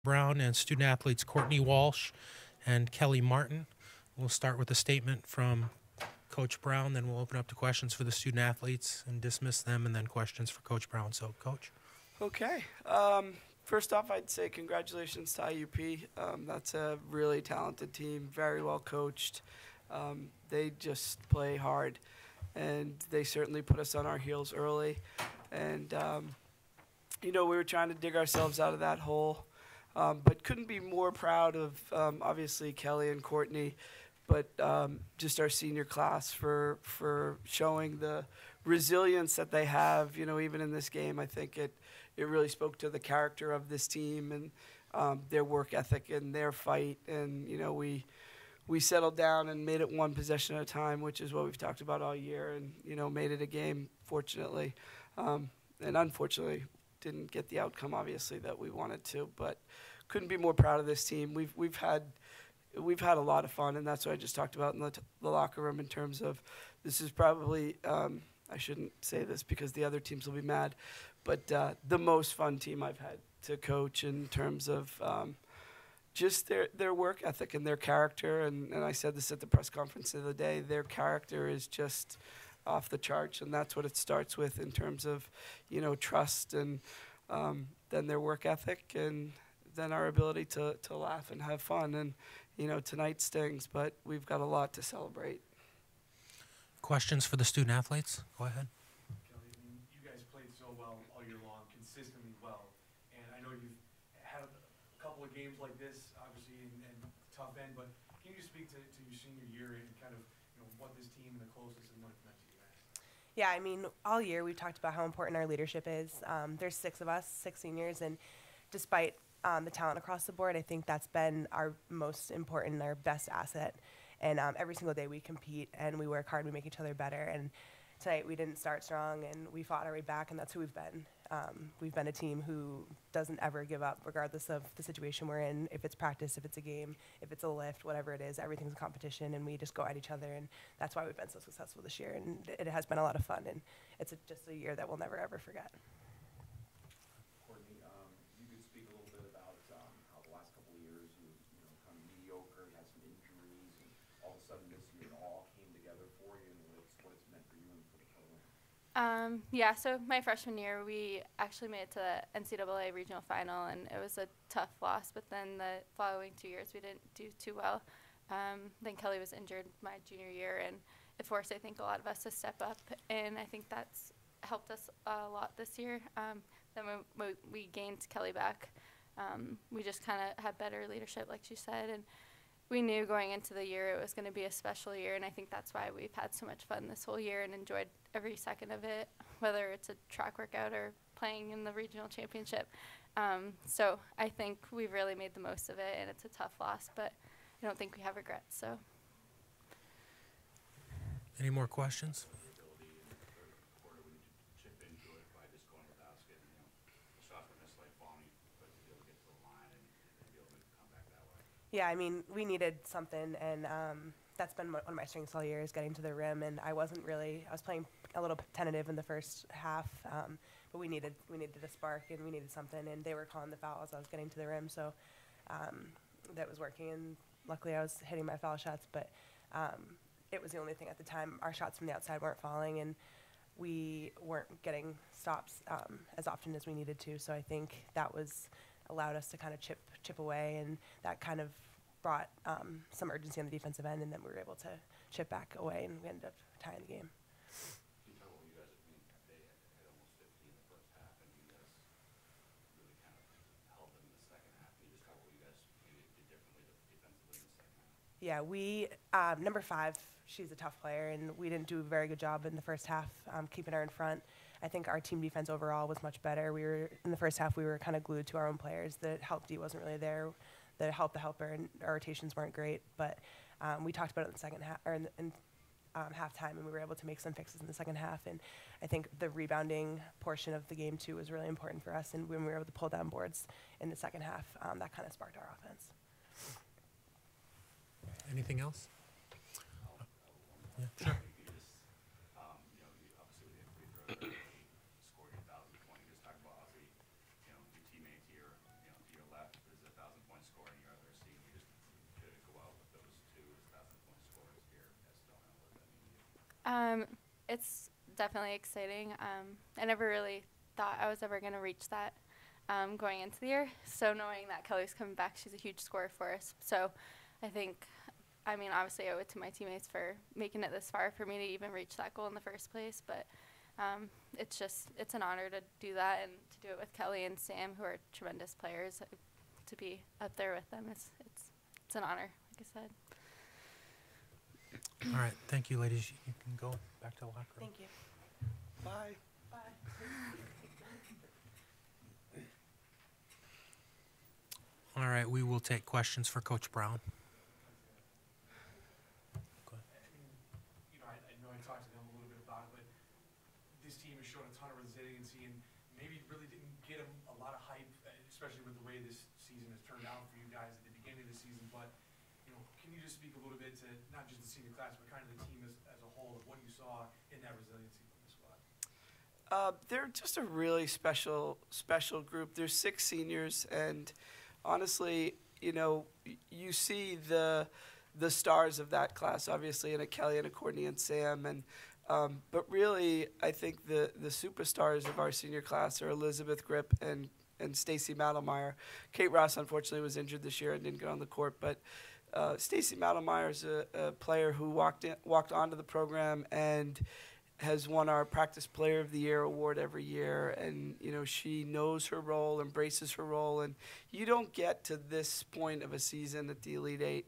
Brown and student athletes Courtney Walsh and Kelly Martin. We'll start with a statement from Coach Brown, then we'll open up to questions for the student athletes and dismiss them, and then questions for Coach Brown. So, Coach. Okay. First off, I'd say congratulations to IUP. That's a really talented team, very well coached. They just play hard, and they certainly put us on our heels early. And, we were trying to dig ourselves out of that hole, but couldn't be more proud of, obviously, Kelly and Courtney, but just our senior class for showing the resilience that they have, even in this game. I think it really spoke to the character of this team and their work ethic and their fight. And, we settled down and made it one possession at a time, which is what we've talked about all year, and, made it a game, fortunately. And unfortunately, didn't get the outcome, obviously, that we wanted to, but couldn't be more proud of this team. We've had a lot of fun, and that's what I just talked about in the locker room in terms of this is probably, I shouldn't say this because the other teams will be mad, but the most fun team I've had to coach in terms of just their work ethic and their character. And I said this at the press conference the other day, their character is just off the charts, and that's what it starts with in terms of, trust and then their work ethic and then our ability to laugh and have fun. And, tonight stings, but we've got a lot to celebrate. Questions for the student athletes? Go ahead. Kelly, you guys played so well all year long, consistently well, and I know you've had a couple of games like this, obviously, and tough end, but can you just speak to your senior year and kind of, what this team and the closeness and what it's meant to you guys? Yeah, all year we've talked about how important our leadership is. There's 6 of us, 6 seniors, and despite the talent across the board, I think that's been our most important, our best asset. And every single day we compete and we work hard, we make each other better. And tonight we didn't start strong and we fought our way back, and that's who we've been. We've been a team who doesn't ever give up regardless of the situation we're in. If it's practice, if it's a game, if it's a lift, whatever it is, everything's a competition, and we just go at each other, and that's why we've been so successful this year. And it has been a lot of fun, and it's just a year that we'll never ever forget. Courtney, you could speak a little bit about how the last couple of years you kind of mediocre, you had some injuries, and all of a sudden this year it all came together for you, and what it's meant for you and for the program. Yeah, so my freshman year, we actually made it to the NCAA regional final, and it was a tough loss, but then the following 2 years we didn't do too well. Then Kelly was injured my junior year, and it forced, I think, a lot of us to step up, and I think that's helped us a lot this year. Then when we gained Kelly back, we just kind of had better leadership, like she said, and we knew going into the year it was going to be a special year, and I think that's why we've had so much fun this whole year and enjoyed every second of it, whether it's a track workout or playing in the regional championship. So I think we've really made the most of it, and it's a tough loss, but I don't think we have regrets. So. Any more questions? Yeah, we needed something, and that's been one of my strengths all year is getting to the rim, and I was playing a little tentative in the first half, but we needed a spark, and we needed something, and they were calling the fouls. I was getting to the rim, so that was working, and luckily I was hitting my foul shots, but it was the only thing at the time. Our shots from the outside weren't falling, and we weren't getting stops as often as we needed to, so I think that allowed us to kind of chip away, and that kind of brought some urgency on the defensive end, and then we were able to chip back away, and we ended up tying the game. Can you tell what you guys they had almost 50 in the first half, and you guys really kind of held them in the second half. Can you just tell what you guys maybe did differently defensively in the second half? Yeah, number 5, she's a tough player, and we didn't do a very good job in the first half keeping her in front. I think our team defense overall was much better. In the first half, we were kind of glued to our own players. The help D wasn't really there. The helper, and our rotations weren't great. But we talked about it in the second half, or in halftime, and we were able to make some fixes in the second half. And I think the rebounding portion of the game too was really important for us. And when we were able to pull down boards in the second half, that kind of sparked our offense. Anything else? Yeah, sure. Scored 8,000 points. Just talk about obviously, your teammates here, to your left. Is It's definitely exciting. I never really thought I was ever going to reach that going into the year. So knowing that Kelly's coming back, she's a huge scorer for us. So I think, I mean, obviously I owe it to my teammates for making it this far for me to even reach that goal in the first place. But it's an honor to do that and to do it with Kelly and Sam, who are tremendous players. To be up there with them, it's an honor, like I said. All right, thank you, ladies. You can go back to the locker room. Thank you. Bye. Bye. All right, we will take questions for Coach Brown. Go ahead. You know, I know I talked to them a little bit about it, but this team has shown a ton of resiliency and maybe really didn't get them a lot of hype, especially with the way this season has turned out for you guys at the beginning of the season. But, you know, can you just speak a little bit to not just the senior class, but kind of the team as a whole of what you saw in that resiliency from the squad? They're just a really special group. There's 6 seniors, and honestly, you know, you see the stars of that class, obviously, in a Kelly and a Courtney and Sam, and but really, I think the superstars of our senior class are Elizabeth Grip and Stacy Madelmeyer. Kate Ross, unfortunately, was injured this year and didn't get on the court, but Stacy Madelmeyer is a player who walked onto the program and has won our Practice Player of the Year award every year, and you know, she knows her role, embraces her role, and you don't get to this point of a season at the Elite Eight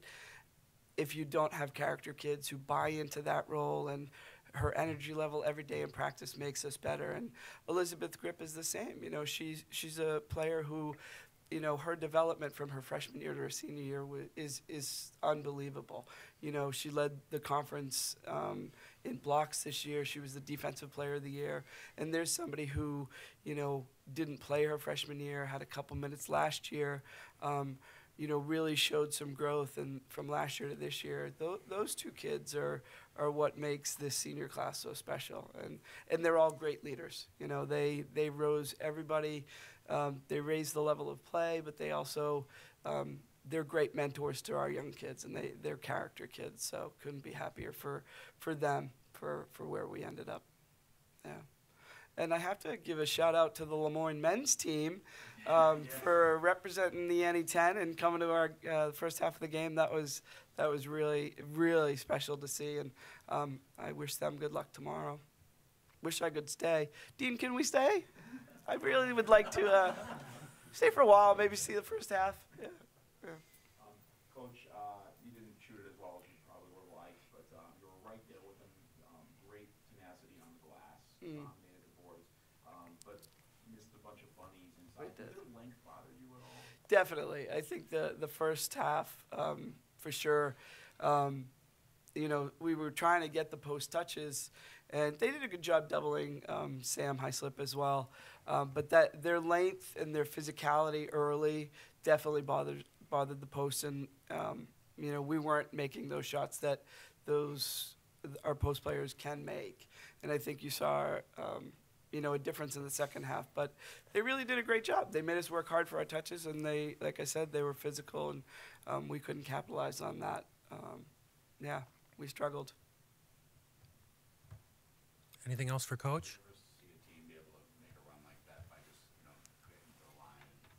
if you don't have character kids who buy into that role, and her energy level every day in practice makes us better. And Elizabeth Grip is the same. You know, she's a player who, you know, her development from her freshman year to her senior year is unbelievable. You know, she led the conference in blocks this year. She was the defensive player of the year. And there's somebody who, you know, didn't play her freshman year, had a couple minutes last year, you know, really showed some growth, and from last year to this year, those 2 kids are what makes this senior class so special. And they're all great leaders. You know, they rose everybody. They raised the level of play, but they also, they're great mentors to our young kids, and they're character kids. So couldn't be happier for them, for where we ended up. Yeah. And I have to give a shout out to the Lemoyne men's team for representing the NE10 and coming to our first half of the game. That was really, really special to see, and I wish them good luck tomorrow. Wish I could stay. Dean, can we stay? I really would like to stay for a while, maybe see the first half. Yeah. Coach, you didn't shoot it as well as you probably would have liked, but you were right there with them. Great tenacity on the glass. Made it the boards, but missed a bunch of bunnies inside. Did the length bother you at all? Definitely. I think the first half, for sure, you know, we were trying to get the post touches, and they did a good job doubling Sam Hyslip as well. But that their length and their physicality early definitely bothered the post, and you know, we weren't making those shots that our post players can make. And I think you saw you know, a difference in the second half. But they really did a great job. They made us work hard for our touches, and they, like I said, they were physical, and we couldn't capitalize on that. Yeah, we struggled. Anything else for Coach? Ever see a team be able to make a run like that by just, you know, getting to the line, and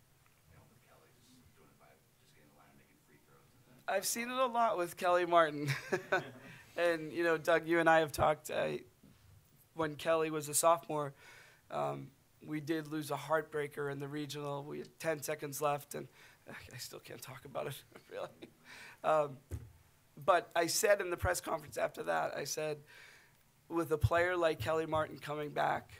you know, with Kelly just doing it by just getting the line and making free throws? I've seen it a lot with Kelly Martin. And, you know, Doug, you and I have talked, when Kelly was a sophomore, we did lose a heartbreaker in the regional. We had 10 seconds left, and I still can't talk about it, really. But I said in the press conference after that, I said, with a player like Kelly Martin coming back,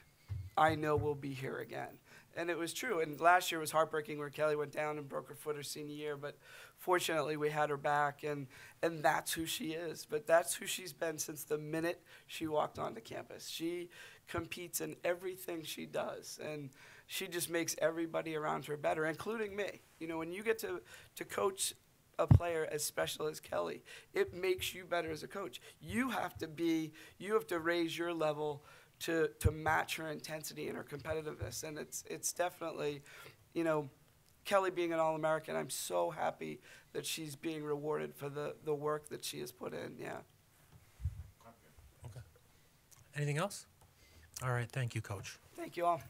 I know we'll be here again. And it was true. And last year was heartbreaking where Kelly went down and broke her foot her senior year. But fortunately, we had her back, and that's who she is. But that's who she's been since the minute she walked onto campus. She competes in everything she does, and she just makes everybody around her better, including me. You know, when you get to coach a player as special as Kelly, it makes you better as a coach. You have to raise your level to match her intensity and her competitiveness. And it's definitely, you know, Kelly being an All-American, I'm so happy that she's being rewarded for the work that she has put in. Yeah. Okay. Anything else? All right, thank you, Coach. Thank you all.